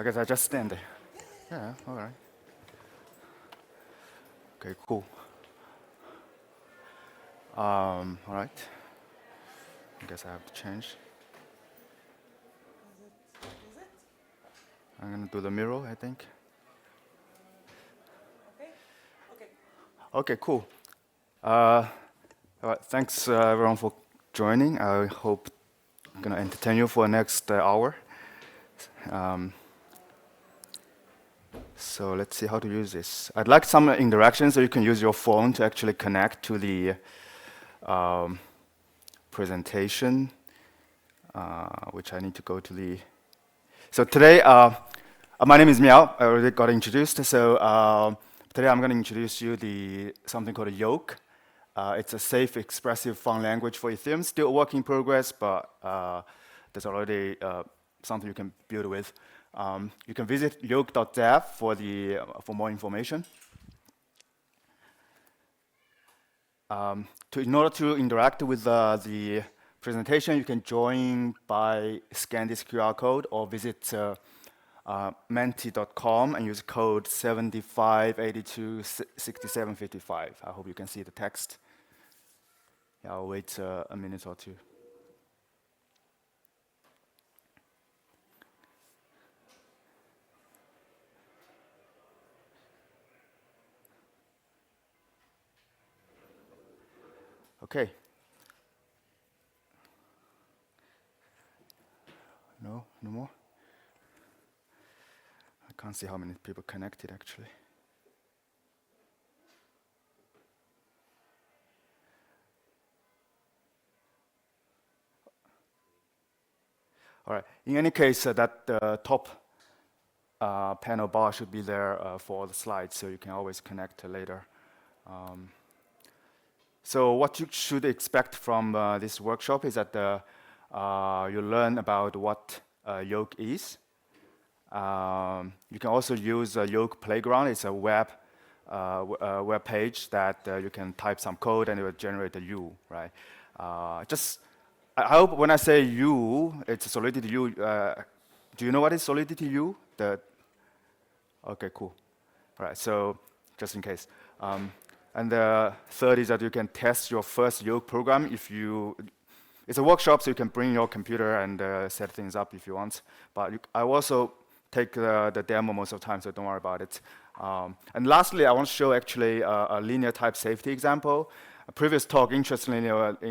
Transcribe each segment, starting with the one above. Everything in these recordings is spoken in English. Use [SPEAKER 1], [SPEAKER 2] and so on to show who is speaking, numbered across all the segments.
[SPEAKER 1] I guess I just stand there. Yeah, all right. Okay, cool. All right. I guess I have to change. I'm gonna do the mirror, I think. Okay, cool. All right, thanks everyone for joining. I hope I'm gonna entertain you for the next hour. So let's see how to use this. I'd like some interaction so you can use your phone to actually connect to the presentation, which I need to go to the. So today, my name is Miao. I already got introduced. So today I'm going to introduce you something called Yolc. It's a safe, expressive, fun language for Ethereum. Still a work in progress, but there's already something you can build with. You can visit yolc.dev for more information. In order to interact with the presentation, you can join by scan this QR code or visit menti.com and use code 75826755. I hope you can see the text. Yeah, I'll wait a minute or two. Okay. No more? I can't see how many people connected, actually. All right. In any case, that top panel bar should be there for all the slides, so you can always connect later. So what you should expect from this workshop is that you learn about what Yolc is. You can also use Yolc Playground. It's a web page that you can type some code and it will generate a U, right? I hope when I say U, it's Solidity U. Do you know what is Solidity U? Okay, cool. All right, so just in case. And the third is that you can test your first Yolc program it's a workshop, so you can bring your computer and set things up if you want. But I also take the demo most of the time, so don't worry about it. And lastly, I want to show actually a linear type safety example. A previous talk, interestingly,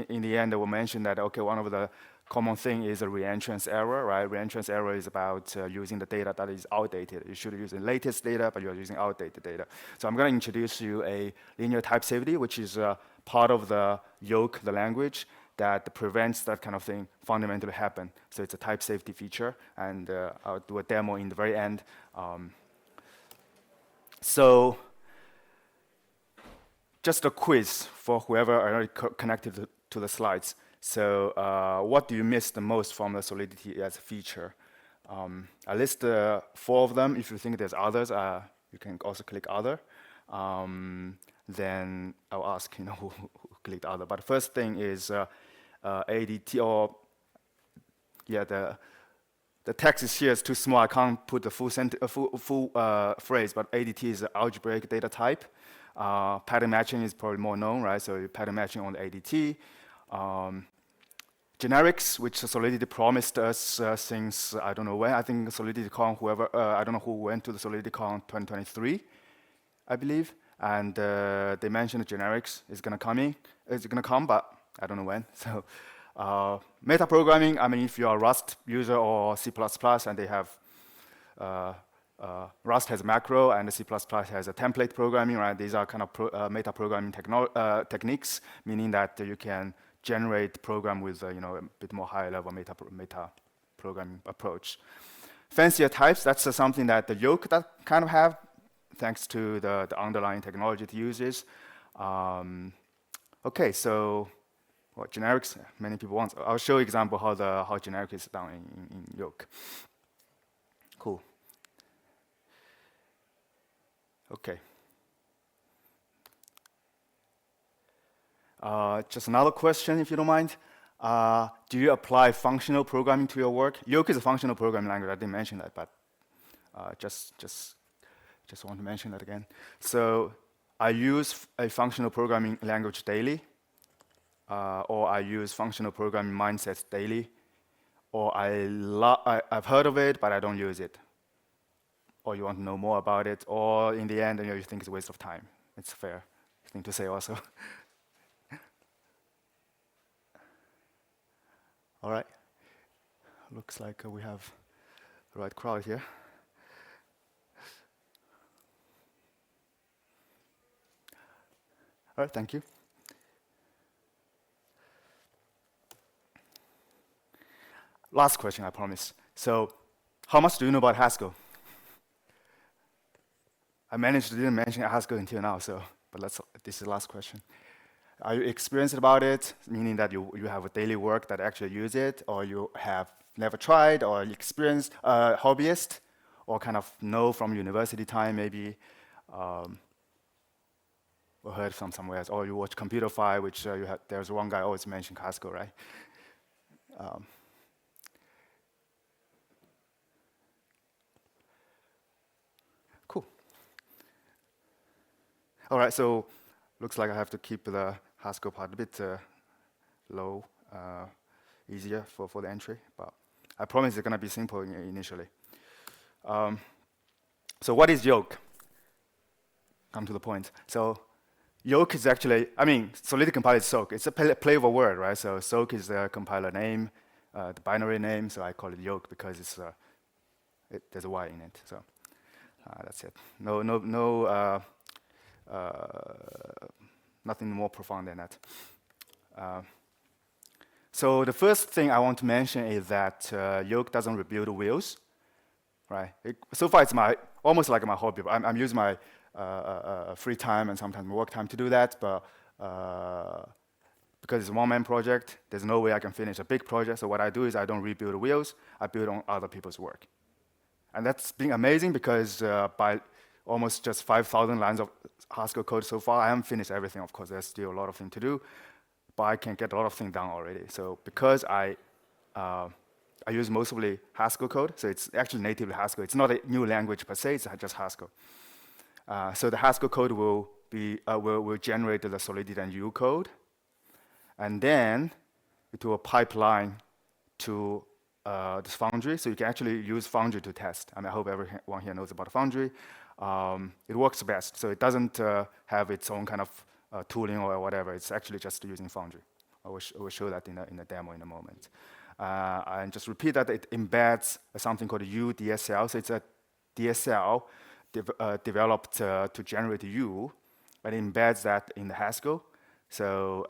[SPEAKER 1] in the end, they will mention that, okay, one of the common thing is a reentrance error, right? Reentrance error is about using the data that is outdated. You should use the latest data, but you're using outdated data. So I'm going to introduce you a linear type safety, which is part of the Yolc, the language, that prevents that kind of thing fundamentally happen. So it's a type safety feature, and I'll do a demo in the very end. So just a quiz for whoever are already connected to the slides. So what do you miss the most from the Solidity as a feature? I list 4 of them. If you think there's others, you can also click other. Then I'll ask who clicked other. But the first thing is ADT, or the text is here is too small. I can't put the full phrase, but ADT is an algebraic data type. Pattern matching is probably more known, right? So pattern matching on the ADT. Generics, which Solidity promised us since I don't know when. I think SolidityCon, I don't know who went to the SolidityCon 2023, I believe. And they mentioned generics is going to come, but I don't know when. So metaprogramming, I mean, if you're a Rust user or C++, and they have Rust has macro and C++ has a template programming, right? These are kind of metaprogramming techniques, meaning that you can generate program with a bit more higher level meta programming approach. Fancier types, that's something that the Yolc that kind of have, thanks to the underlying technology it uses. Okay, so what generics? Many people want. I'll show you example how generic is done in Yolc. Cool. Okay. Just another question, if you don't mind. Do you apply functional programming to your work? Yolc is a functional programming language. I didn't mention that, but Just want to mention that again. So I use a functional programming language daily, or I use functional programming mindsets daily, or I've heard of it, but I don't use it, or you want to know more about it, or in the end, you think it's a waste of time. It's a fair thing to say also. All right. Looks like we have the right crowd here. All right, thank you. Last question, I promise. So, how much do you know about Haskell? I didn't mention Haskell until now, but this is the last question. Are you experienced about it, meaning that you have a daily work that actually use it, or you have never tried, or experienced hobbyist, or kind of know from university time maybe, or heard from somewhere else, or you watch Computerfy, which there's one guy always mentioning Haskell, right? Cool. All right, so looks like I have to keep the Haskell part a bit low, easier for the entry, but I promise it's going to be simple initially. So what is Yolc? Come to the point. So Yolc is actually, Solidity compiler is soak. It's a play of a word, right? So soak is the compiler name, the binary name, so I call it Yolc because there's a Y in it. So that's it. Nothing more profound than that. So the first thing I want to mention is that Yolc doesn't rebuild wheels, right? So far, it's almost like my hobby. I'm using my free time and sometimes work time to do that, but because it's a one-man project, there's no way I can finish a big project. So what I do is I don't rebuild the wheels. I build on other people's work, and that's been amazing because by almost just 5,000 lines of Haskell code so far, I haven't finished everything. Of course, there's still a lot of things to do, but I can get a lot of things done already. So because I use mostly Haskell code, so it's actually natively Haskell. It's not a new language per se, it's just Haskell. So the Haskell code will generate the Solidity and U code, and then it will pipeline to this Foundry. So you can actually use Foundry to test. I hope everyone here knows about Foundry. It works best. So it doesn't have its own kind of tooling or whatever. It's actually just using Foundry. I will show that in a demo in a moment. And just repeat that it embeds something called UDSL. So it's a DSL developed to generate U, and it embeds that in the Haskell. So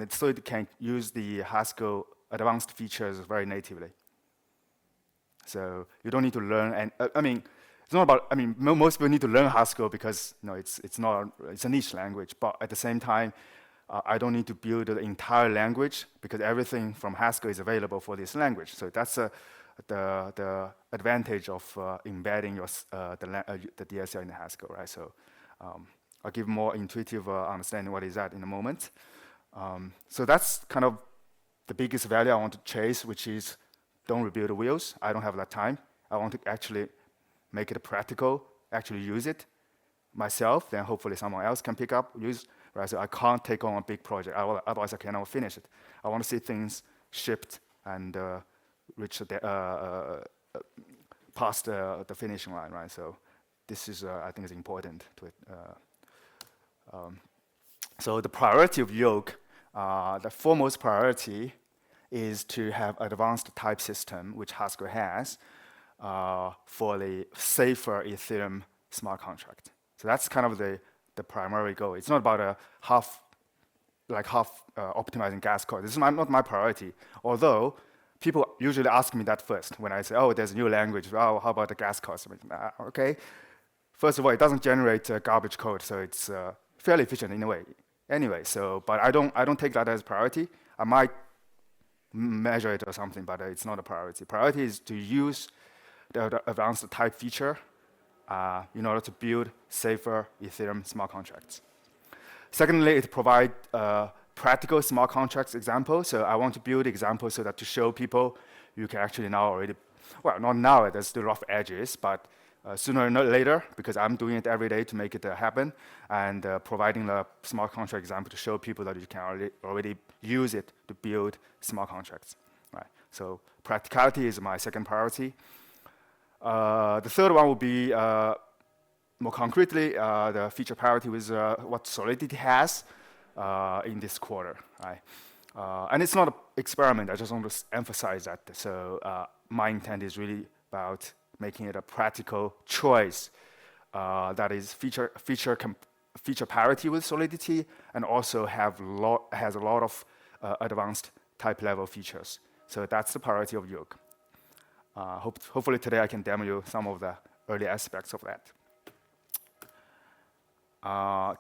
[SPEAKER 1] so it can use the Haskell advanced features very natively. So you don't need to learn, and it's not about. Most people need to learn Haskell because it's a niche language. But at the same time, I don't need to build the entire language because everything from Haskell is available for this language. So that's the advantage of embedding the DSL in the Haskell, right? So I'll give more intuitive understanding what is that in a moment. So that's kind of the biggest value I want to chase, which is don't rebuild the wheels. I don't have that time. I want to actually make it practical, actually use it myself, then hopefully someone else can pick up, use, right? So I can't take on a big project, otherwise I cannot finish it. I want to see things shipped and reach past the finishing line, right? So this is, I think, is important to it. So the priority of Yolc, the foremost priority is to have advanced type system, which Haskell has, for the safer Ethereum smart contract. So that's kind of the primary goal. It's not about half optimizing gas cost. This is not my priority. Although people usually ask me that first when I say, "Oh, there's a new language. Oh, how about the gas cost?" Okay. First of all, it doesn't generate garbage code, so it's fairly efficient in a way. Anyway, but I don't take that as priority. I might measure it or something, but it's not a priority. Priority is to use the advanced type feature in order to build safer Ethereum smart contracts. Secondly, it provides practical smart contracts examples. So I want to build examples so that to show people you can actually now already, well, not now, there's still rough edges, but sooner or not later, because I'm doing it every day to make it happen, and providing the smart contract example to show people that you can already use it to build smart contracts. Right. So practicality is my second priority. The third one would be more concretely the feature parity with what Solidity has in this quarter. Right. And it's not an experiment. I just want to emphasize that. So my intent is really about making it a practical choice that is feature parity with Solidity, and also has a lot of advanced type level features. So that's the priority of Yolc. Hopefully today I can demo you some of the early aspects of that.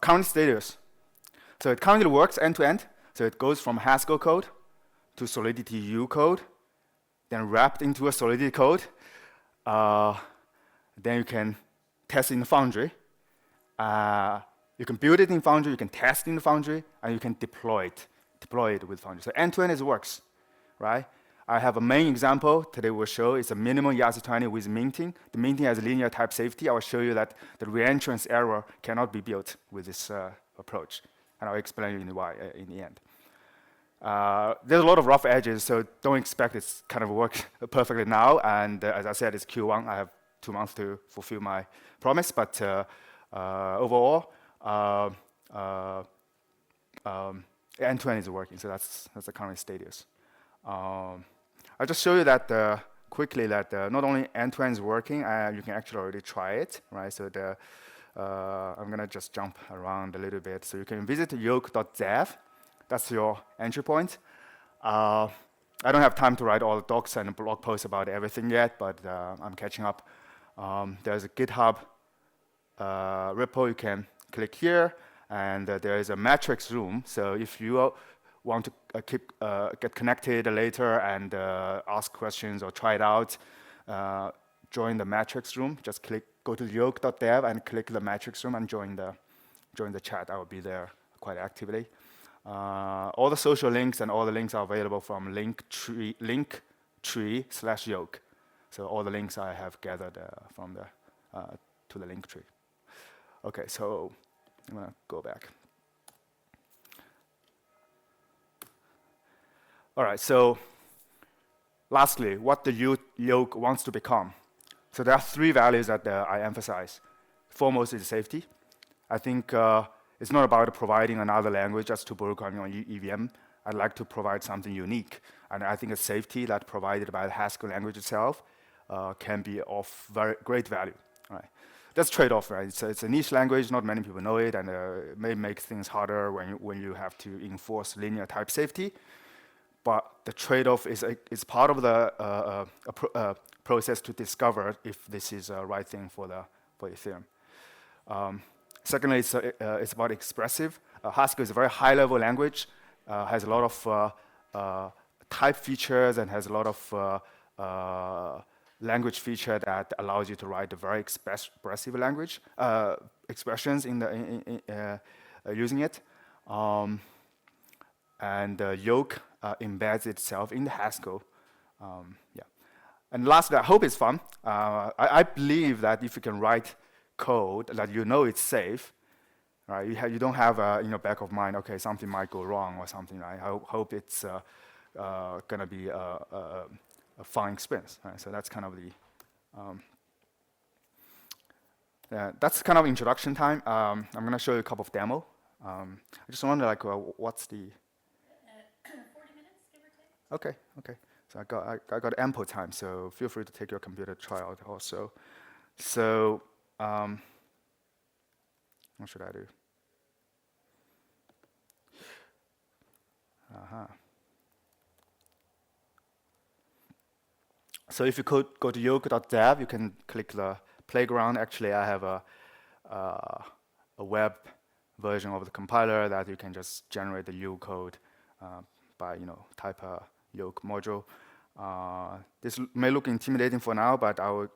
[SPEAKER 1] Current status. So it currently works end to end. So it goes from Haskell code to Solidity U code, then wrapped into a Solidity code. Then you can test in the Foundry. You can build it in Foundry, you can test in the Foundry, and you can deploy it with Foundry. So end-to-end it works, right? I have a main example today we'll show. It's a minimum ERC20 with minting. The minting has linear type safety. I will show you that the reentrance error cannot be built with this approach. And I'll explain you why in the end. There's a lot of rough edges, so don't expect it's kind of work perfectly now. And as I said, it's Q1. I have 2 months to fulfill my promise. But overall, end-to-end is working. So that's the current status. I'll just show you that quickly that not only end-to-end is working, you can actually already try it, right? So I'm gonna just jump around a little bit. So you can visit yolc.dev. That's your entry point. I don't have time to write all the docs and blog posts about everything yet, but I'm catching up. There's a GitHub repo. You can click here, and there is a metrics room. So if you want to get connected later and ask questions or try it out, join the metrics room. Just go to yolc.dev and click the metrics room and join the chat. I will be there quite actively. All the social links and all the links are available from linktree/Yolc. So all the links I have gathered from to the link tree. Okay, so I'm gonna go back. All right, so lastly, what the Yolc wants to become. So there are 3 values that I emphasize. Foremost is safety. I think it's not about providing another language just to work on your EVM. I'd like to provide something unique. And I think a safety that's provided by the Haskell language itself can be of very great value. Right? That's trade-off, right? It's a niche language, not many people know it, and it may make things harder when you have to enforce linear type safety. But the trade-off is part of the process to discover if this is the right thing for Ethereum. Secondly, it's about expressive. Haskell is a very high-level language, has a lot of type features, and has a lot of language feature that allows you to write a very expressive language expressions using it. And Yolc embeds itself in the Haskell. Yeah. And lastly, I hope it's fun. I believe that if you can write code that you know it's safe, right? You don't have in your back of mind, okay, something might go wrong or something. Right? I hope it's gonna be a fun experience. Right? So that's kind of that's kind of introduction time. I'm gonna show you a couple of demo. I just wonder, like, what's the
[SPEAKER 2] 40 minutes, give or take.
[SPEAKER 1] Okay. So I got ample time. So feel free to take your computer, try out also. So what should I do? So if you could go to yolc.dev, you can click the playground. Actually, I have a web version of the compiler that you can just generate the U code by type a Yolc module. This may look intimidating for now, but I will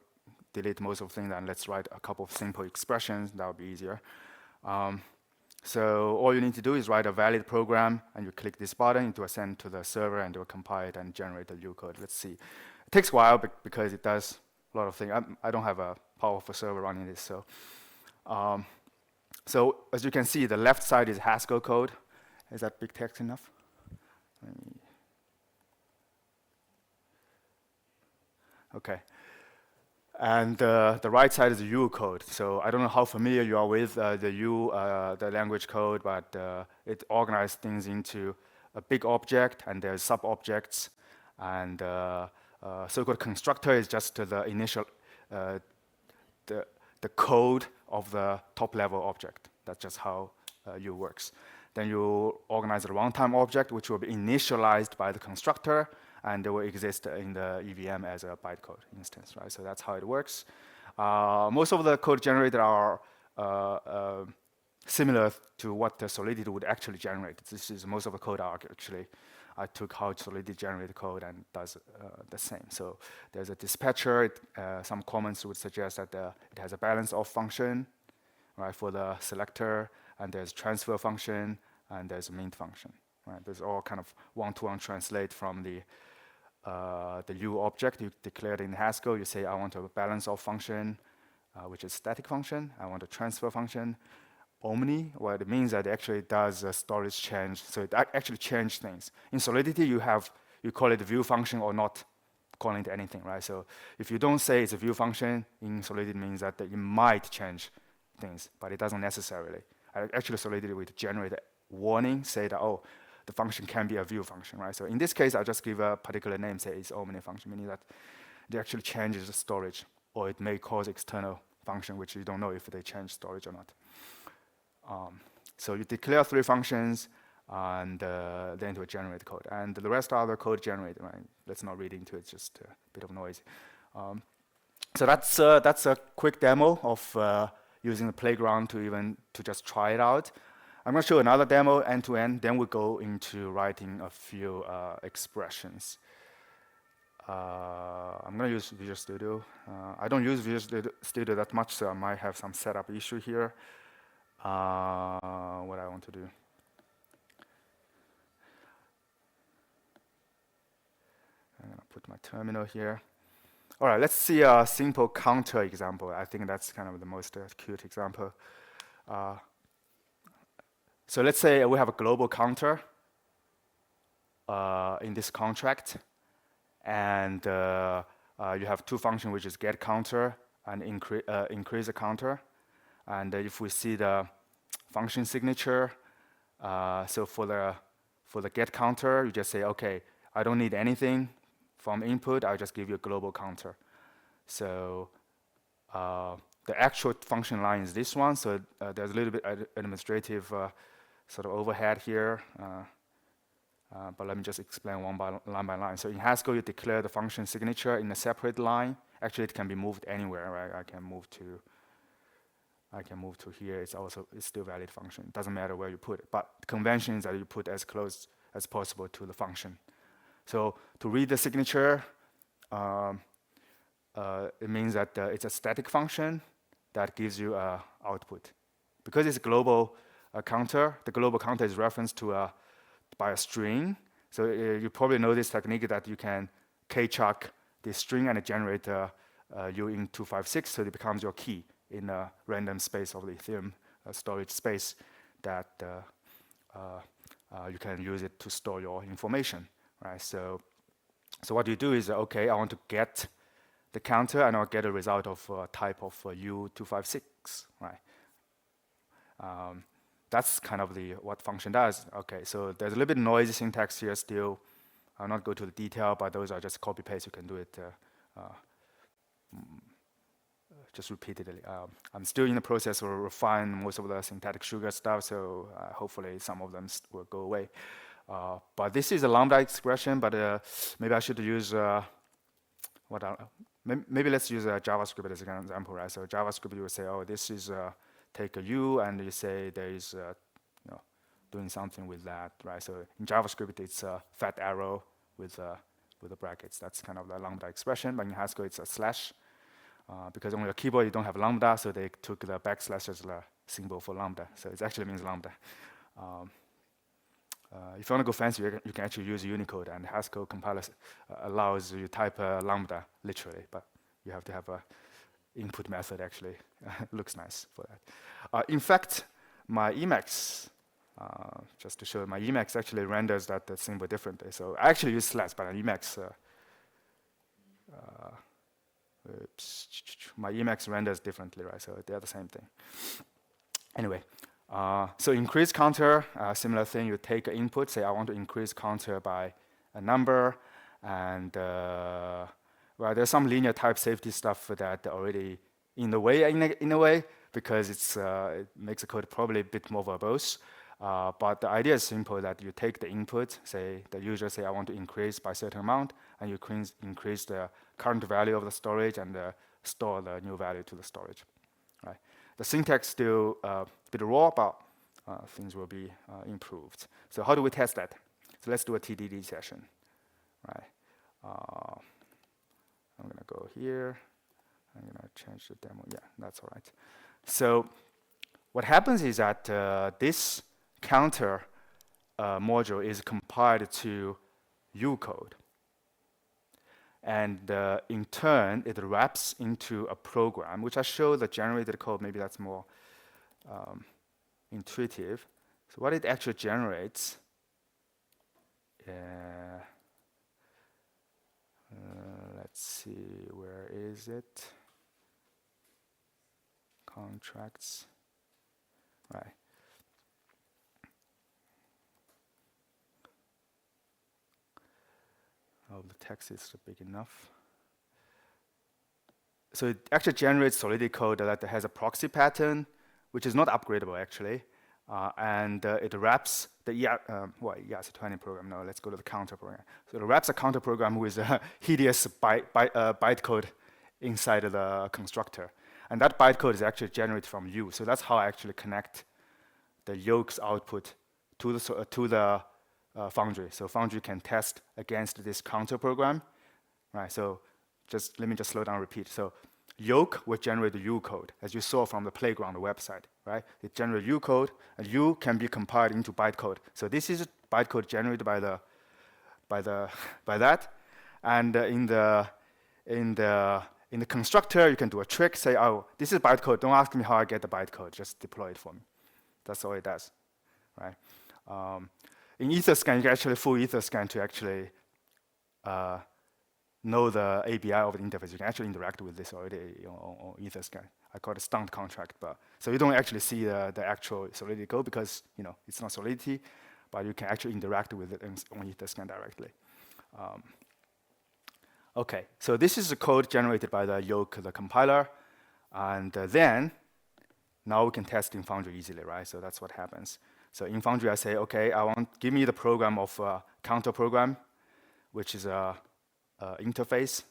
[SPEAKER 1] delete most of the things and let's write a couple of simple expressions. That will be easier. So all you need to do is write a valid program, and you click this button to send to the server, and it will compile it and generate the U code. Let's see. It takes a while because it does a lot of things. I don't have a powerful server running this. So as you can see, the left side is Haskell code. Is that big text enough? Okay. And the right side is the U code. So I don't know how familiar you are with the language code, but it organizes things into a big object, and there's sub-objects. And so-called constructor is just the initial, the code of the top-level object. That's just how U works. Then you organize the runtime object, which will be initialized by the constructor, and they will exist in the EVM as a bytecode instance, right? So that's how it works. Most of the code generated are similar to what the Solidity would actually generate. This is most of the code are actually, I took how Solidity generated code and does the same. So there's a dispatcher. Some comments would suggest that it has a balance of function, right, for the selector, and there's transfer function, and there's a mint function, right? There's all kind of one-to-one translate from the U object you declared in Haskell. You say, I want a balance of function, which is static function. I want a transfer function. Omni, well, it means that it actually does a storage change. So it actually changes things. In Solidity, you call it a view function or not calling it anything, right? So if you don't say it's a view function, in Solidity it means that it might change things, but it doesn't necessarily. Actually, Solidity would generate a warning, say that, oh, the function can be a view function, right? So in this case, I'll just give a particular name, say it's Omni function, meaning that it actually changes the storage, or it may cause external function, which you don't know if they change storage or not. So you declare 3 functions, and then it will generate code. And the rest are the code generated, right? Let's not read into it, it's just a bit of noise. So that's a quick demo of using the playground to just try it out. I'm going to show another demo end-to-end, then we'll go into writing a few expressions. I'm going to use Visual Studio. I don't use Visual Studio that much, so I might have some setup issue here. What I want to do. I'm going to put my terminal here. All right, let's see a simple counter example. I think that's kind of the most cute example. So let's say we have a global counter in this contract, and you have 2 functions, which is get counter and increase the counter. And if we see the function signature, so for the get counter, you just say, okay, I don't need anything from input. I'll just give you a global counter. So the actual function line is this one. So there's a little bit administrative sort of overhead here. But let me just explain line by line. So in Haskell, you declare the function signature in a separate line. Actually, it can be moved anywhere, right? I can move to here. It's still valid function. It doesn't matter where you put it. But the convention is that you put as close as possible to the function. So to read the signature, it means that it's a static function that gives you an output. Because it's a global counter, the global counter is referenced to by a string. So you probably know this technique that you can k-chuck this string and generate U256, so it becomes your key in a random space of the Ethereum storage space that you can use it to store your information, right? So what you do is, okay, I want to get the counter, and I'll get a result of type of U256, right? That's kind of what function does. Okay, so there's a little bit noisy syntax here still. I'll not go to the detail, but those are just copy-paste. You can do it just repeatedly. I'm still in the process of refine most of the syntactic sugar stuff, so hopefully some of them will go away. But this is a lambda expression, but maybe I should use maybe let's use JavaScript as an example, right? So JavaScript, you will say, oh, this is take a U, and you say there is doing something with that, right? So in JavaScript, it's a fat arrow with the brackets. That's kind of the lambda expression. But in Haskell, it's a slash. Because on your keyboard, you don't have lambda, so they took the backslash as the symbol for lambda. So it actually means lambda. If you want to go fancy, you can actually use Unicode, and Haskell compiler allows you type lambda literally, but you have to have input method actually looks nice for that. In fact, my Emacs, just to show my Emacs actually renders that symbol differently. So I actually use slash, but Emacs, my Emacs renders differently, right? So they're the same thing. Anyway, so increase counter, similar thing. You take an input, say I want to increase counter by a number, and well, there's some linear type safety stuff that already in a way, because it makes the code probably a bit more verbose. But the idea is simple, that you take the input, say the user say I want to increase by a certain amount, and you increase the current value of the storage and store the new value to the storage. Right. The syntax still a bit raw, but things will be improved. So how do we test that? So let's do a TDD session. Right. I'm going to go here. I'm going to change the demo. Yeah, that's all right. So what happens is that this counter module is compiled to Ucode. And in turn, it wraps into a program, which I show the generated code. Maybe that's more intuitive. So what it actually generates, let's see, where is it? Contracts, right. Oh, the text is big enough. So it actually generates Solidity code that has a proxy pattern, which is not upgradable actually, and it wraps the ERC20 program. No, let's go to the counter program. So it wraps a counter program with a hideous bytecode inside of the constructor, and that bytecode is actually generated from U. So that's how I actually connect the Yolc's output to the Foundry. So Foundry can test against this counter program, right? So let me slow down and repeat. So Yolc will generate the U code, as you saw from the playground website, right? It generates U code, and U can be compiled into bytecode. So this is bytecode generated by that, and in the constructor, you can do a trick. Say, oh, this is bytecode. Don't ask me how I get the bytecode. Just deploy it for me. That's all it does, right? In Etherscan, you can actually fool Etherscan to actually know the ABI of the interface. You can actually interact with this already on Etherscan. I call it stunt contract, but so you don't actually see the actual Solidity code because it's not Solidity, but you can actually interact with it on Etherscan directly. Okay, so this is the code generated by the Yolc, the compiler, and then now we can test in Foundry easily, right? So that's what happens. So in Foundry, I say, okay, give me the program of counter program, which is a interface.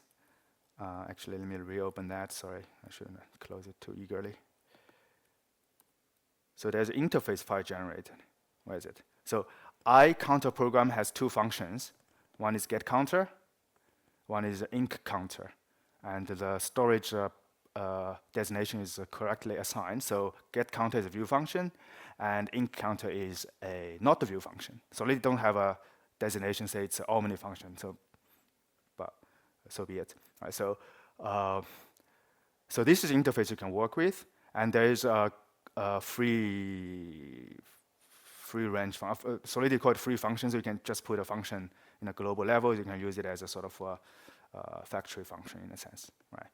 [SPEAKER 1] Actually, let me reopen that. Sorry, I shouldn't close it too eagerly. So there's an interface file generated. Where is it? So counter program has two functions. One is get counter. One is inc counter. And the storage designation is correctly assigned. So get counter is a view function, and inc counter is not a view function. So they don't have a designation, say it's an omni function. But so be it. Right, so this is the interface you can work with, and there is a free range. Solidity called free function, so you can just put a function in a global level. You can use it as a sort of factory function in a sense, right?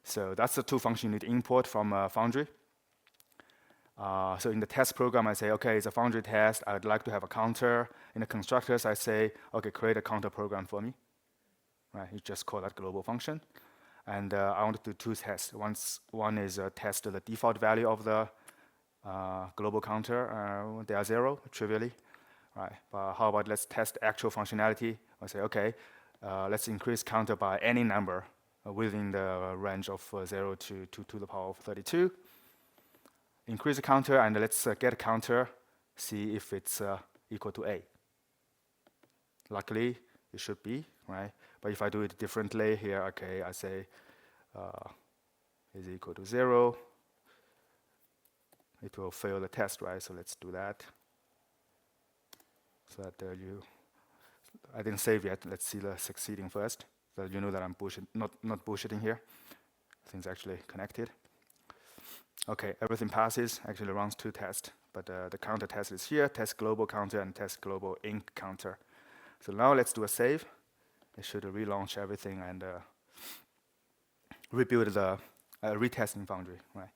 [SPEAKER 1] So that's the two functions you need to import from Foundry. So in the test program, I say, okay, it's a Foundry test. I'd like to have a counter. In the constructors, I say, okay, create a counter program for me. Right, you just call that global function. And I want to do two tests. One is test the default value of the global counter. They are 0, trivially. Right, but how about let's test actual functionality? I say, okay, let's increase counter by any number within the range of 0 to the power of 32. Increase the counter, and let's get a counter, see if it's equal to A. Luckily, it should be, right? But if I do it differently here, okay, I say is equal to 0. It will fail the test, right? So let's do that. So that I didn't save yet. Let's see the succeeding first, so you know that I'm not bullshitting here. everything's actually connected. Okay, everything passes, actually runs 2 tests, but the counter test is here, test global counter and test global inc counter. So now let's do a save. It should relaunch everything and rebuild the retesting foundry, right?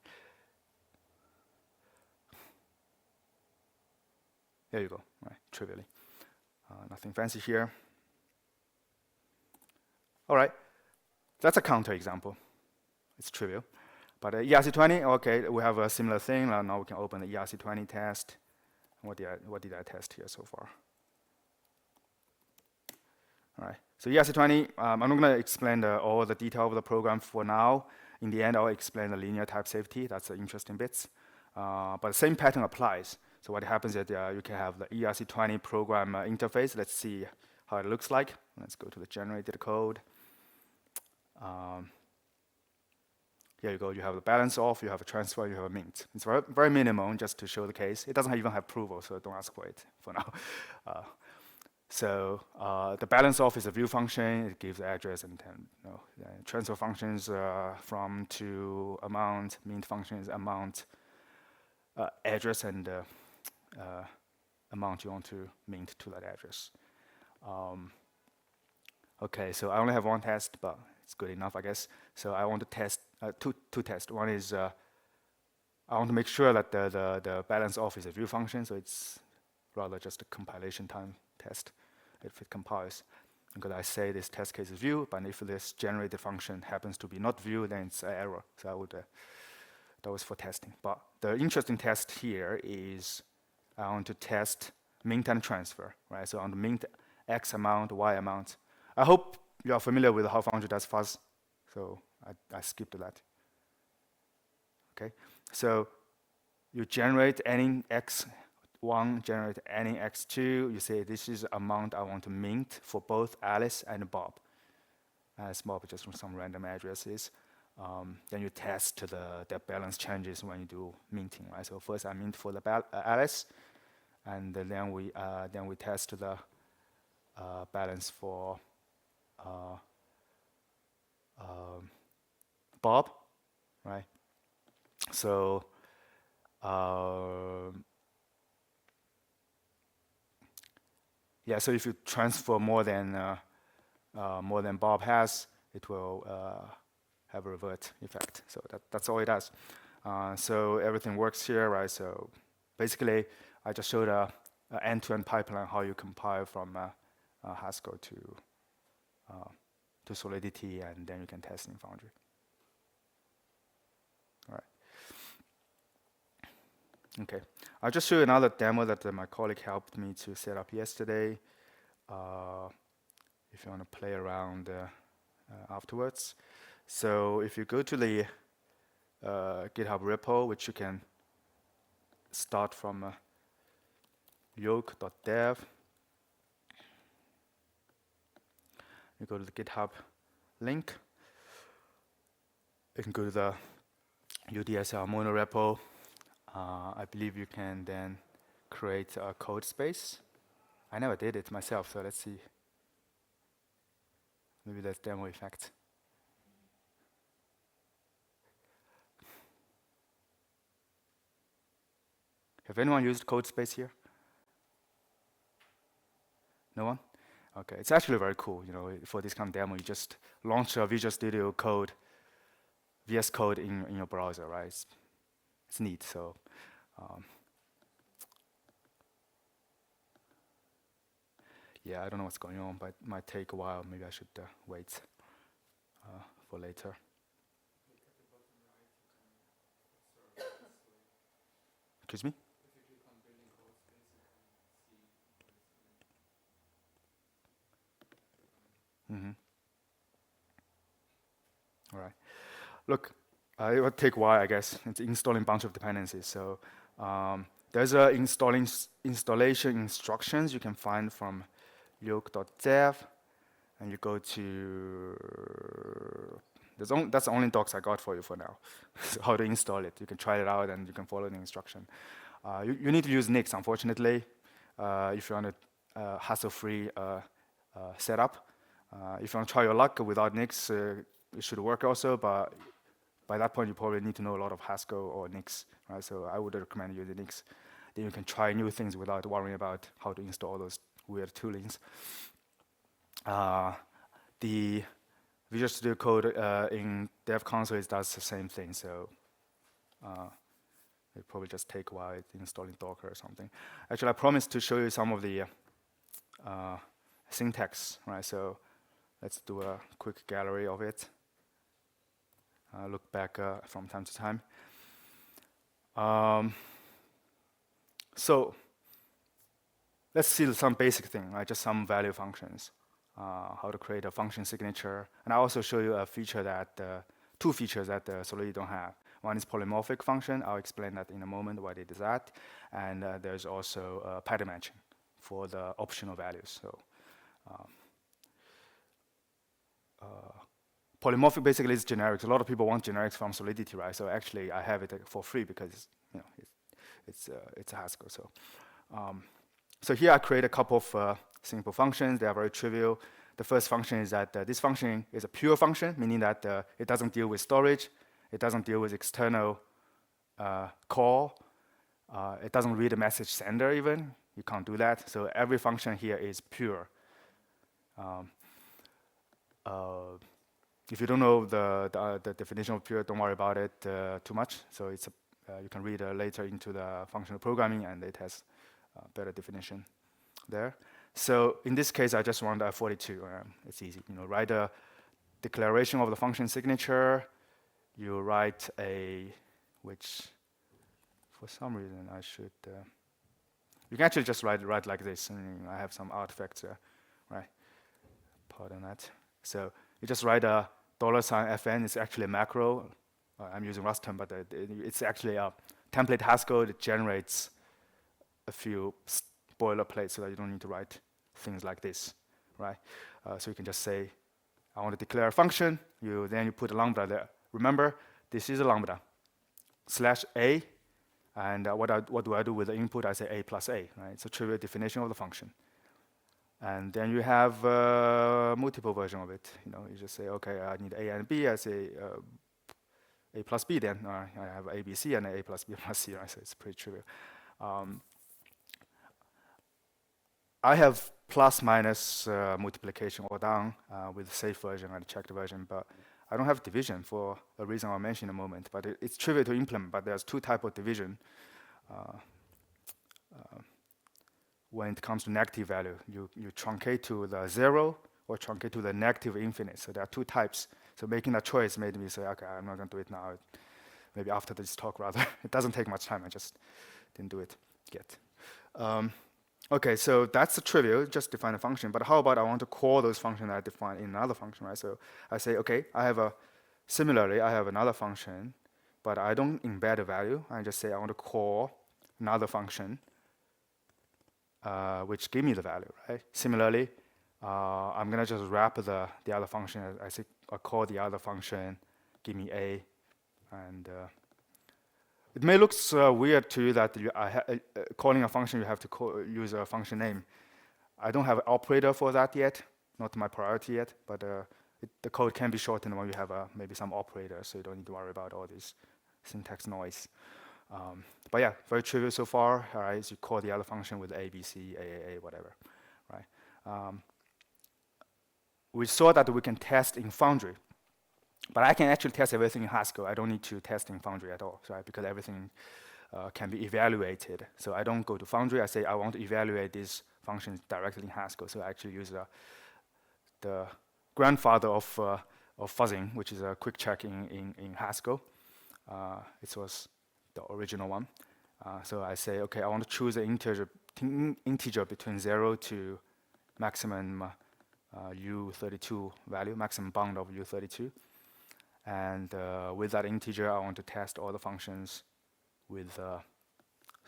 [SPEAKER 1] There you go, right, trivially. Nothing fancy here. All right, that's a counter example. It's trivial. But ERC20, okay, we have a similar thing. Now we can open the ERC20 test. What did I test here so far? All right, so ERC20, I'm not going to explain all the detail of the program for now. In the end, I'll explain the linear type safety. That's the interesting bits. But the same pattern applies. So what happens is you can have the ERC20 program interface. Let's see how it looks like. Let's go to the generated code. Here you go, you have the balance off, you have a transfer, you have a mint. It's very, very minimum just to show the case. It doesn't even have approval, so don't ask for it for now. So the balance off is a view function. It gives address and transfer functions from to amount. Mint function is amount, address, and amount you want to mint to that address. Okay, so I only have 1 test, but it's good enough, I guess. So I want to test two tests. One is I want to make sure that the balance off is a view function, so it's rather just a compilation time test if it compiles. Because I say this test case is view, but if this generated function happens to be not view, then it's an error. So I would that was for testing. But the interesting test here is I want to test mint and transfer, right? So on the mint X amount, Y amount. I hope you are familiar with how foundry does fuzz, so I skipped that. Okay, so you generate any X1, generate any X2. You say this is the amount I want to mint for both Alice and Bob. As Bob just from some random addresses. Then you test the balance changes when you do minting, right? So first I mint for the Alice, and then we test the balance for Bob, right? So yeah, so if you transfer more than Bob has, it will have a revert effect. So that's all it does. So everything works here, right? So basically, I just showed a end-to-end pipeline how you compile from Haskell to Solidity, and then you can test in Foundry. All right. Okay. I'll just show you another demo that my colleague helped me to set up yesterday. If you want to play around afterwards. So if you go to the GitHub repo, which you can start from yolc.dev. You go to the GitHub link. You can go to the UDSL mono repo. I believe you can then create a code space. I never did it myself, so let's see. Maybe that's demo effect. Have anyone used code space here? No one? Okay, it's actually very cool. You know, for this kind of demo, you just launch a Visual Studio Code, VS Code in your browser, right? It's neat. So, yeah, I don't know what's going on, but it might take a while. Maybe I should wait for later. Excuse me? Mm-hmm. All right. Look, it will take a while, I guess. It's installing a bunch of dependencies. So there's a installation instructions you can find from yolc.dev, and you go to that's the only docs I got for you for now. So how to install it. You can try it out and you can follow the instruction. You need to use Nix, unfortunately, if you want a hassle-free setup. If you want to try your luck without Nix, it should work also, but by that point, you probably need to know a lot of Haskell or Nix, right? So I would recommend using Nix. Then you can try new things without worrying about how to install those weird toolings. The Visual Studio Code in Dev Console does the same thing, so it probably just take a while installing Docker or something. Actually, I promised to show you some of the syntax, right? So let's do a quick gallery of it. Look back from time to time. So let's see some basic thing, right? Just some value functions. How to create a function signature. And I also show you a feature that, two features that Solidity don't have. One is polymorphic function. I'll explain that in a moment, why they do that. And there's also pattern matching for the optional values. So polymorphic basically is generics. A lot of people want generics from Solidity, right? So actually, I have it for free because it's a Haskell. So here I create a couple of simple functions. They are very trivial. The first function is that this function is a pure function, meaning that it doesn't deal with storage. It doesn't deal with external call. It doesn't read a message sender even. You can't do that. So every function here is pure. If you don't know the definition of pure, don't worry about it too much. So it's you can read later into the functional programming, and it has a better definition there. So in this case, I just want 42. It's easy. Write a declaration of the function signature. You write which for some reason I should. You can actually just write like this, and I have some artifacts there, right? Pardon that. So you just write a $FN. It's actually a macro. I'm using Rust term, but it's actually a template Haskell that generates a few boilerplates so that you don't need to write things like this, right? So you can just say, I want to declare a function. Then you put a lambda there. Remember, this is a lambda /a, and what do I do with the input? I say a plus a, right? It's a trivial definition of the function. And then you have multiple version of it. You just say, okay, I need a and b. I say a plus b. Then I have a, b, c, and a plus b plus c. Right? So it's pretty trivial. I have plus minus multiplication all down with the safe version and the checked version, but I don't have division for a reason I'll mention in a moment. But it's trivial to implement. But there's two types of division. When it comes to negative value, you truncate to the 0 or truncate to the negative infinite. So there are two types. So making that choice made me say, okay, I'm not going to do it now. Maybe after this talk, rather. It doesn't take much time. I just didn't do it yet. Okay, so that's the trivial, just define a function. But how about I want to call those functions that I define in another function, right? So I say, okay, similarly, I have another function, but I don't embed a value. I just say I want to call another function which give me the value, right? Similarly, I'm gonna just wrap the other function. I call the other function, give me a, and it may look weird to you that calling a function you have to use a function name. I don't have an operator for that yet, not my priority yet, but the code can be shortened when you have maybe some operator, so you don't need to worry about all this syntax noise. But yeah, very trivial so far. All right, so you call the other function with a, b, c, a, whatever, right? We saw that we can test in Foundry, but I can actually test everything in Haskell. I don't need to test in Foundry at all, right? Because everything can be evaluated. So I don't go to Foundry. I say I want to evaluate these functions directly in Haskell. So I actually use the grandfather of fuzzing, which is a quick check in Haskell. It was the original one. So I say, okay, I want to choose an integer between 0 to maximum U32 value, maximum bound of U32. And with that integer, I want to test all the functions with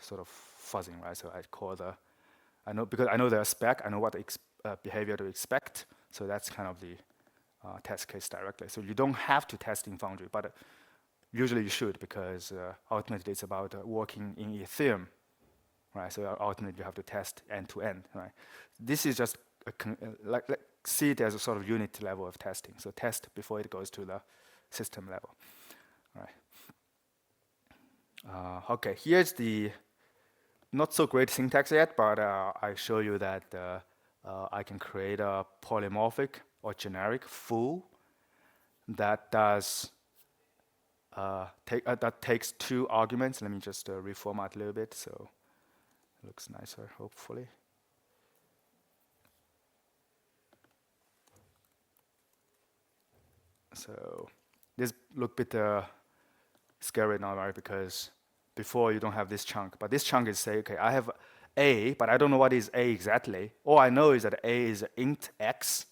[SPEAKER 1] sort of fuzzing, right? So I call because I know the spec, I know what behavior to expect. So that's kind of the test case directly. So you don't have to test in Foundry, but usually you should, because ultimately it's about working in Ethereum, right? So ultimately you have to test end to end, right? This is just see it as a sort of unit level of testing. So test before it goes to the system level, right? Okay, here's the not so great syntax yet, but I show you that I can create a polymorphic or generic full that does that takes 2 arguments. Let me just reformat a little bit so it looks nicer, hopefully. So this look a bit scary now, right? Because before you don't have this chunk, but this chunk is say, okay, I have a, but I don't know what is a exactly. All I know is that a is int x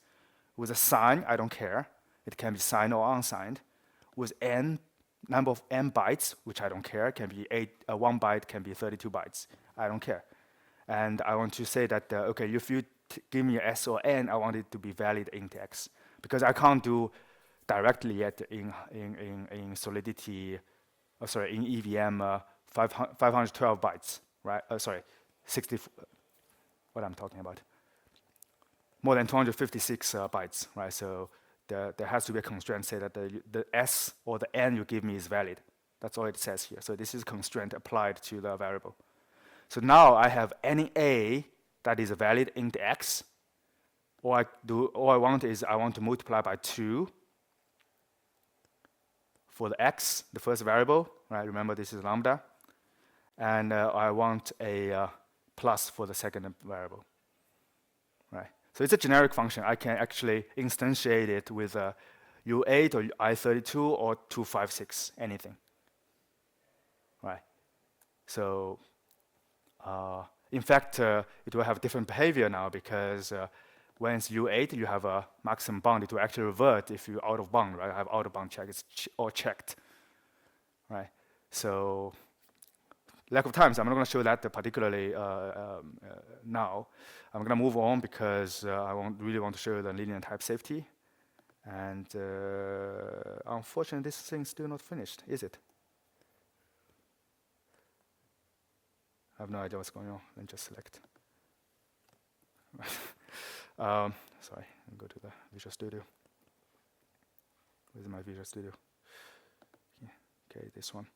[SPEAKER 1] with a sign. I don't care. It can be signed or unsigned. With n number of n bytes, which I don't care. Can be 1 byte, can be 32 bytes. I don't care. And I want to say that okay, if you give me s or n, I want it to be valid int x because I can't do directly yet in Solidity. In EVM, 512 bytes, right? 60. What I'm talking about? More than 256 bytes, right? So there has to be a constraint say that the s or the n you give me is valid. That's all it says here. So this is constraint applied to the variable. So now I have any a that is valid int x. All I want is I want to multiply by 2. For the x, the first variable, right? Remember this is lambda. And I want a plus for the second variable, right? So it's a generic function. I can actually instantiate it with U8 or I32 or 256, anything, right? So in fact, it will have different behavior now because when it's U8, you have a maximum bound. It will actually revert if you're out of bound, right? I have out of bound check. It's all checked, right? So lack of time, so I'm not going to show that particularly now. I'm going to move on because I really want to show you the linear type safety. And unfortunately, this thing's still not finished, is it? I have no idea what's going on. Let me just select. Sorry, I'll go to the Visual Studio. Where's my Visual Studio? Yeah. Okay, this one.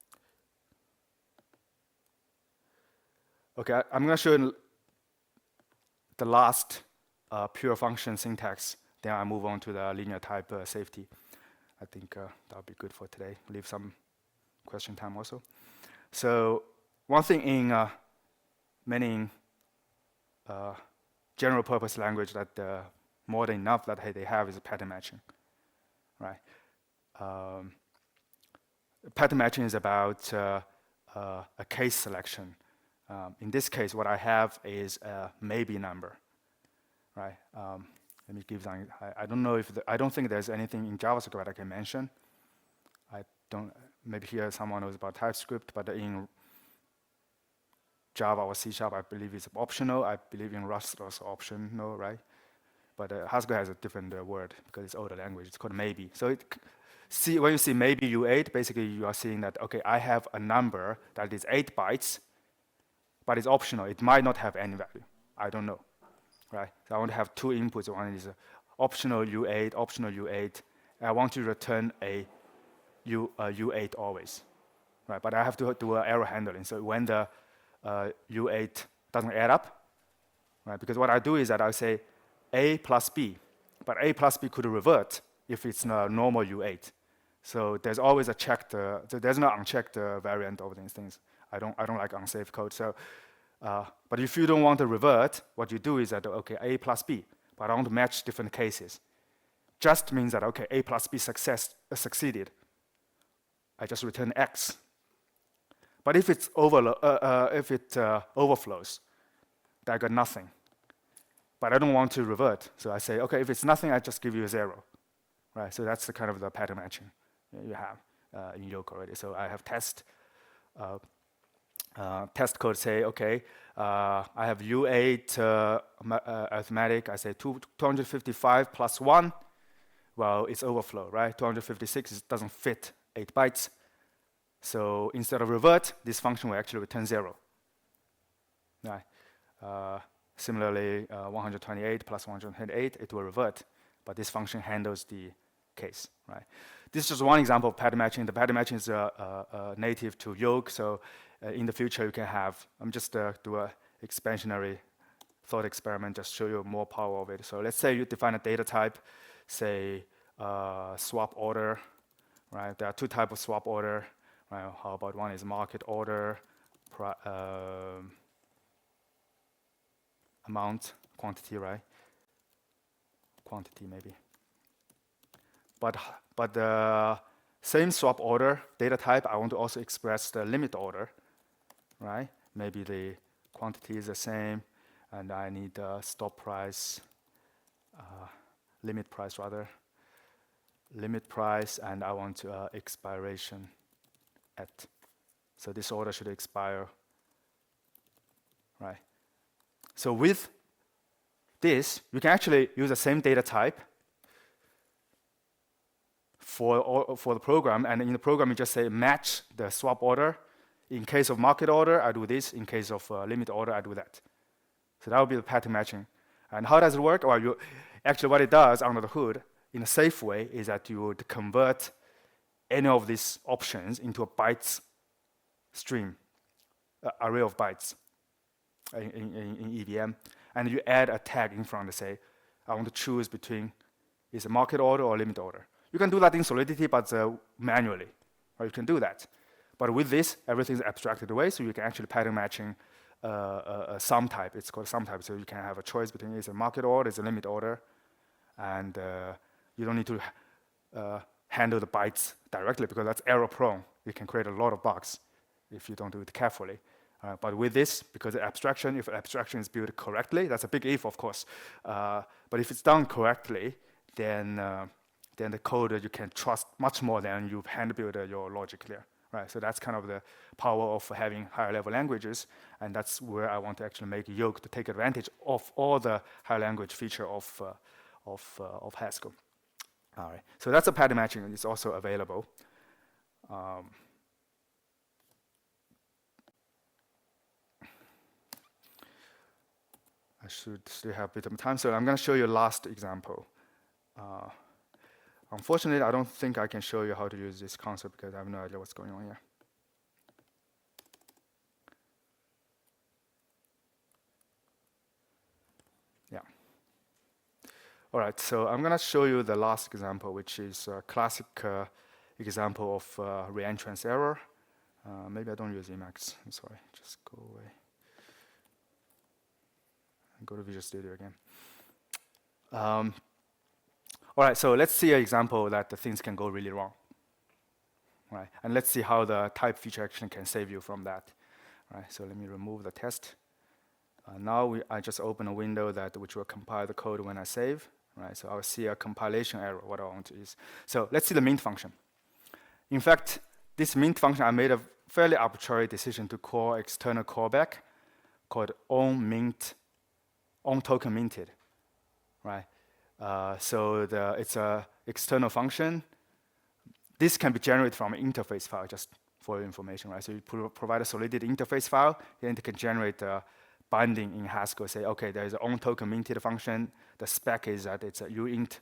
[SPEAKER 1] Okay, I'm going to show you the last pure function syntax. Then I move on to the linear type safety. I think that'll be good for today. Leave some question time also. So one thing in many general purpose language that more than enough that they have is pattern matching, right? Pattern matching is about a case selection. In this case, what I have is a maybe number, right? Let me give some. I don't know if I don't think there's anything in JavaScript I can mention. I don't. Maybe here someone knows about TypeScript, but in Java or C# I believe it's optional. I believe in Rust also optional, right? But Haskell has a different word because it's older language. It's called maybe. So when you see maybe U8, basically you are seeing that, okay, I have a number that is 8 bytes, but it's optional. It might not have any value. I don't know, right? So I want to have 2 inputs. One is optional U8. I want to return a U8 always, right? But I have to do error handling. So when the U8 doesn't add up, right? Because what I do is that I say A plus B, but A plus B could revert if it's a normal U8. So there's always a checked, so there's no unchecked variant of these things. I don't like unsafe code. So, but if you don't want to revert, what you do is that, okay, A plus B, but I want to match different cases. Just means that, okay, A plus B succeeded. I just return X. But if it's overflows, then I got nothing. But I don't want to revert, so I say, okay, if it's nothing, I just give you a 0, right? So that's the kind of the pattern matching you have in Yolc already. So I have test code say, okay, I have U8 arithmetic. I say 255 plus 1. Well, it's overflow, right? 256 doesn't fit 8 bytes. So instead of revert, this function will actually return 0. Right. Similarly, 128 plus 128, it will revert. But this function handles the case, right? This is just one example of pattern matching. The pattern matching is native to Yolc, so in the future you can have, I'm just do a expansionary thought experiment, just show you more power of it. So let's say you define a data type, say swap order, right? There are two types of swap order, right? How about one is market order, amount, quantity, right? Quantity maybe. But the same swap order data type, I want to also express the limit order, right? Maybe the quantity is the same, and I need stop price, limit price rather, limit price, and I want expiration at. So this order should expire, right? So with this, you can actually use the same data type for the program, and in the program you just say match the swap order. In case of market order, I do this. In case of limit order, I do that. So that would be the pattern matching. And how does it work? Well, actually what it does under the hood in a safe way is that you would convert any of these options into a bytes stream, array of bytes in EVM, and you add a tag in front to say, I want to choose between is a market order or limit order. You can do that in Solidity, but manually, or you can do that. But with this, everything is abstracted away, so you can actually pattern matching a sum type. It's called sum type, so you can have a choice between is a market order, is a limit order, and you don't need to handle the bytes directly because that's error prone. You can create a lot of bugs if you don't do it carefully. But with this, because the abstraction, if abstraction is built correctly, that's a big if, of course. But if it's done correctly, then the code you can trust much more than you've hand-built your logic there. Right, so that's kind of the power of having higher-level languages, and that's where I want to actually make Yolc to take advantage of all the high-language feature of Haskell. All right, so that's a pattern matching. It's also available. I should still have a bit of time, so I'm going to show you last example. Unfortunately, I don't think I can show you how to use this concept because I have no idea what's going on here. Yeah. All right, so I'm going to show you the last example, which is a classic example of reentrance error. Maybe I don't use Emacs. I'm sorry, just go away. And go to Visual Studio again. All right, so let's see an example that the things can go really wrong. Right, and let's see how the type feature action can save you from that. Right, so let me remove the test. Now I just open a window which will compile the code when I save. Right, so I'll see a compilation error. What I want to is so let's see the mint function. In fact, this mint function I made a fairly arbitrary decision to call external callback called onToken minted. Right. So it's an external function. This can be generated from an interface file, just for your information, right? So you provide a Solidity interface file, then it can generate a binding in Haskell. Say, okay, there is an onToken minted function. The spec is that it's a uint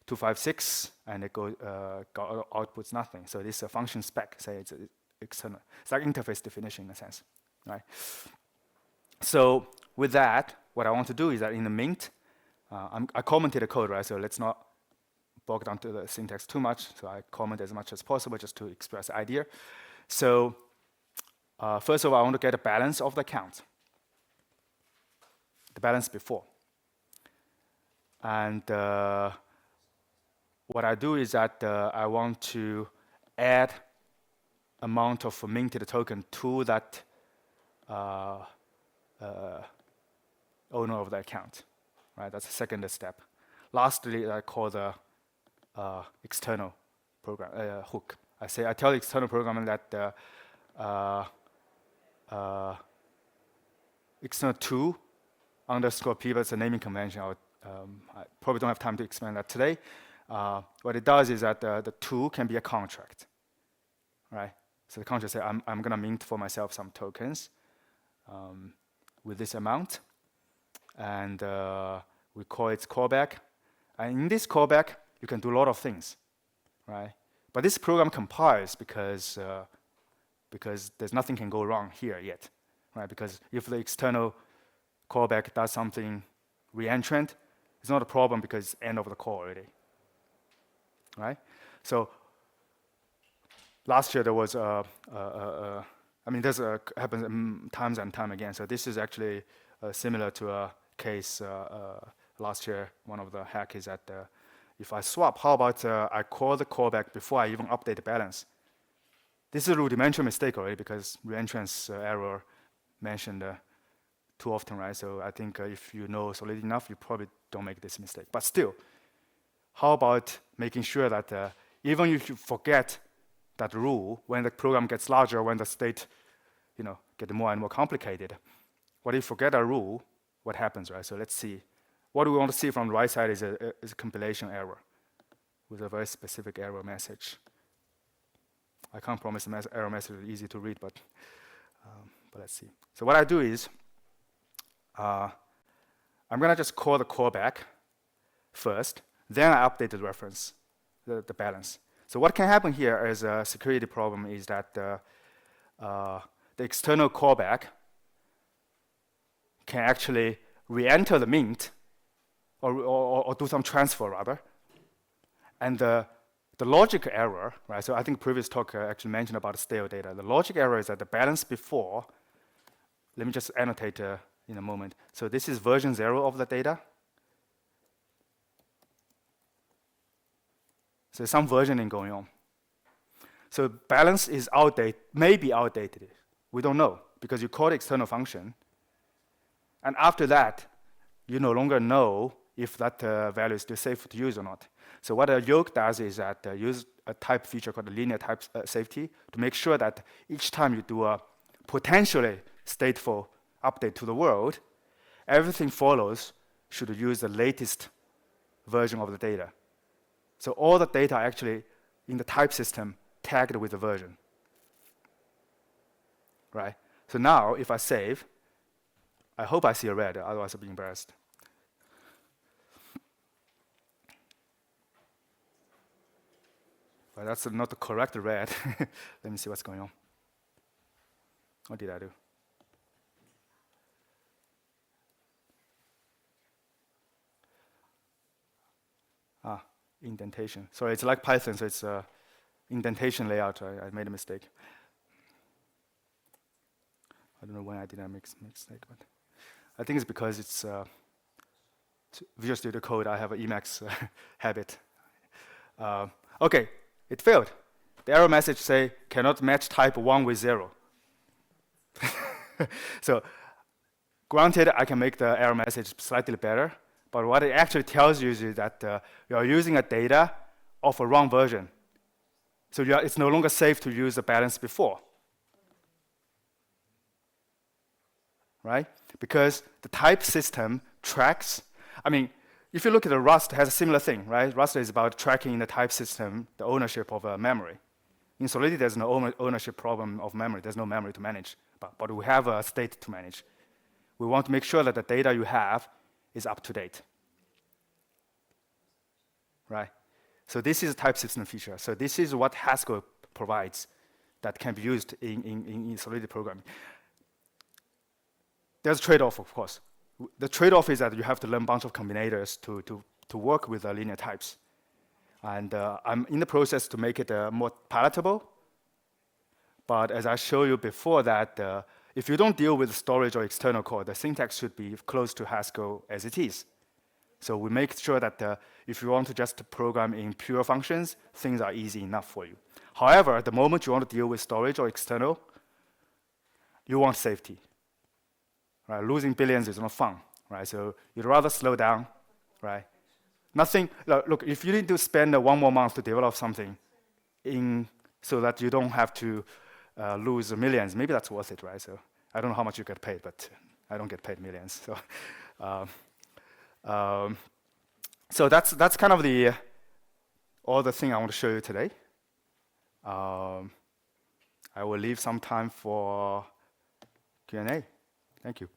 [SPEAKER 1] 256, and it outputs nothing. So this is a function spec. Say it's external. It's like interface definition in a sense, right? So with that, what I want to do is that in the mint, I commented the code, right? So let's not bog down to the syntax too much. So I comment as much as possible just to express the idea. So first of all, I want to get a balance of the account, the balance before. And what I do is that I want to add amount of minted token to that owner of the account. Right, that's the second step. Lastly, I call the external program hook. I tell the external program that external to underscore pivot is a naming convention. I probably don't have time to explain that today. What it does is that the to can be a contract, right? So the contract says I'm going to mint for myself some tokens with this amount. And we call it callback. And in this callback, you can do a lot of things, right? But this program compiles because there's nothing can go wrong here yet, right? Because if the external callback does something reentrant, it's not a problem because it's end of the call already, right? So last year there was this happens times and time again. So this is actually similar to a case last year. One of the hack is that if I swap, how about I call the callback before I even update the balance? This is a rudimentary mistake already because reentrance error mentioned too often, right? So I think if you know Solidity enough, you probably don't make this mistake. But still, how about making sure that even if you forget that rule, when the program gets larger, when the state, get more and more complicated, what if you forget a rule? What happens, right? So let's see. What we want to see from the right side is a compilation error with a very specific error message. I can't promise the error message is easy to read, but let's see. So what I do is, I'm going to just call the callback first, then I update the reference, the balance. So what can happen here as a security problem is that the external callback can actually re-enter the mint or do some transfer rather. And the logic error, right? So I think previous talk actually mentioned about stale data. The logic error is that the balance before, let me just annotate in a moment. So this is version 0 of the data. So there's some versioning going on. So balance is outdated, maybe outdated. We don't know because you call the external function. And after that, you no longer know if that value is still safe to use or not. So what a Yolc does is that use a type feature called the linear type safety to make sure that each time you do a potentially stateful update to the world, everything follows should use the latest version of the data. So all the data actually in the type system tagged with the version, right? So now if I save, I hope I see a red, otherwise I'll be embarrassed. But that's not the correct red. Let me see what's going on. What did I do? Indentation. Sorry, it's like Python, so it's indentation layout. I made a mistake. I don't know when I did that mistake, but I think it's because it's Visual Studio Code. I have an Emacs habit. Okay, it failed. The error message say cannot match type 1 with 0. So granted, I can make the error message slightly better, but what it actually tells you is that you are using a data of a wrong version. So it's no longer safe to use the balance before. Right? Because the type system tracks, if you look at the Rust, it has a similar thing, right? Rust is about tracking in the type system the ownership of a memory. In Solidity, there's no ownership problem of memory. There's no memory to manage, but we have a state to manage. We want to make sure that the data you have is up to date, right? So this is a type system feature. So this is what Haskell provides that can be used in Solidity programming. There's a trade-off, of course. The trade-off is that you have to learn a bunch of combinators to work with the linear types. And I'm in the process to make it more palatable. But as I showed you before that, if you don't deal with storage or external code, the syntax should be close to Haskell as it is. So we make sure that if you want to just program in pure functions, things are easy enough for you. However, the moment you want to deal with storage or external, you want safety. Right? Losing billions is not fun, right? So you'd rather slow down, right? Nothing. Look, if you need to spend 1 more month to develop something, so that you don't have to lose millions, maybe that's worth it, right? So I don't know how much you get paid, but I don't get paid millions. So that's kind of all the thing I want to show you today. I will leave some time for Q&A. Thank you.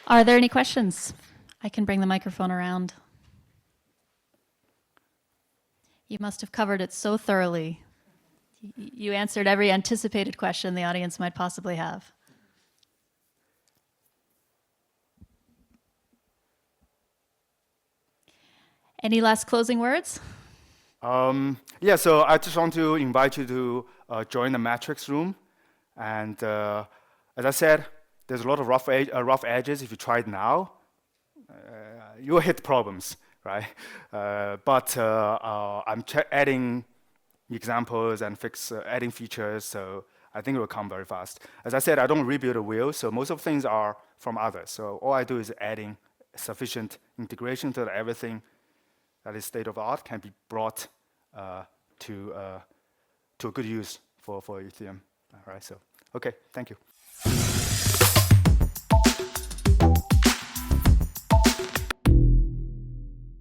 [SPEAKER 2] Are there any questions? I can bring the microphone around. You must have covered it so thoroughly. You answered every anticipated question the audience might possibly have. Any last closing words?
[SPEAKER 1] Yeah, so I just want to invite you to join the metrics room. And as I said, there's a lot of rough edges. If you try it now, you'll hit problems, right? But I'm adding examples and adding features, so I think it will come very fast. As I said, I don't rebuild a wheel, so most of things are from others. So all I do is adding sufficient integration so that everything that is state of the art can be brought to a good use for Ethereum. All right, so okay, thank you.